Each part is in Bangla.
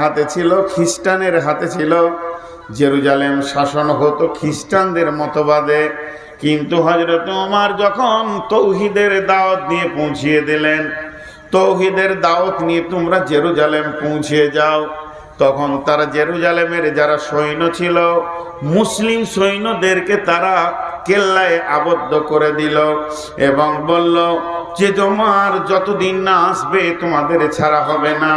হাতে ছিল, খ্রিস্টানের হাতে ছিল। জেরুজালেম শাসন হতো খ্রিস্টানদের মতবাদে। কিন্তু হযরত ওমর যখন তৌহিদের দাওয়াত নিয়ে পৌঁছিয়ে দিলেন, তৌহিদের দাওয়াত নিয়ে তোমরা জেরুজালেম পৌঁছে যাও, তখন তারা জেরুজালেমের যারা সৈন্য ছিল, মুসলিম সৈন্যদেরকে তারা কেল্লায় আবদ্ধ করে দিল এবং বলল যে তোমার যতদিন না আসবে তোমাদের ছাড়া হবে না।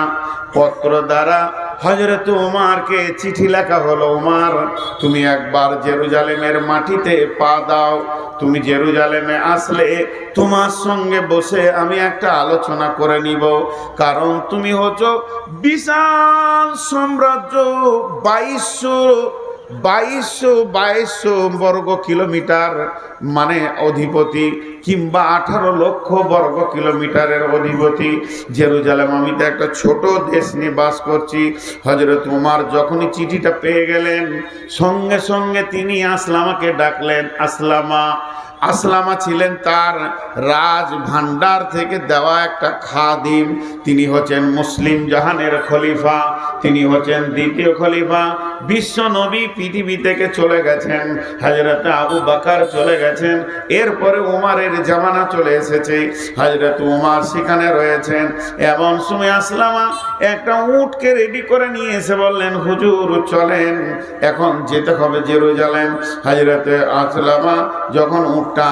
পত্র দ্বারা হযরত ওমরকে চিঠি লেখা হলো, ওমর তুমি একবার জেরুজালেমের মাটিতে পা দাও, তুমি জেরুজালেমে আসলে তোমার সঙ্গে বসে আমি একটা আলোচনা করে নিব, কারণ তুমি হচ্ছ বিশাল সাম্রাজ্য, 2200 বর্গ কিলোমিটার মানে অধিপতি, কিংবা 18 লক্ষ বর্গ কিলোমিটারের অধিপতি জেরুজালেম। আমি তো একটা ছোট দেশ নিয়ে বাস করছি। হযরত ওমর যখনই চিঠিটা পেয়ে গেলেন, সঙ্গে সঙ্গে তিনি আসলামাকে ডাকলেন। আসলামা ছিলেন তার রাজ ভান্ডার থেকে দেওয়া একটা খাদিম। তিনি হচ্ছেন মুসলিম জাহানের খলিফা, তিনি হচ্ছেন দ্বিতীয় খলিফা। বিশ্ব নবী পৃথিবী থেকে চলে গেছেন, হযরত আবু বকর চলে গেছেন, এরপরে ওমরের জামানা চলে এসেছে, হযরত ওমর সেখানে রয়েছেন। এমন সময় আসলামা একটা উটকে রেডি করে নিয়ে এসে বললেন, হুজুর চলেন, এখন যেতে হবে জেরুজালেম। হযরত আসলামা যখন উটটা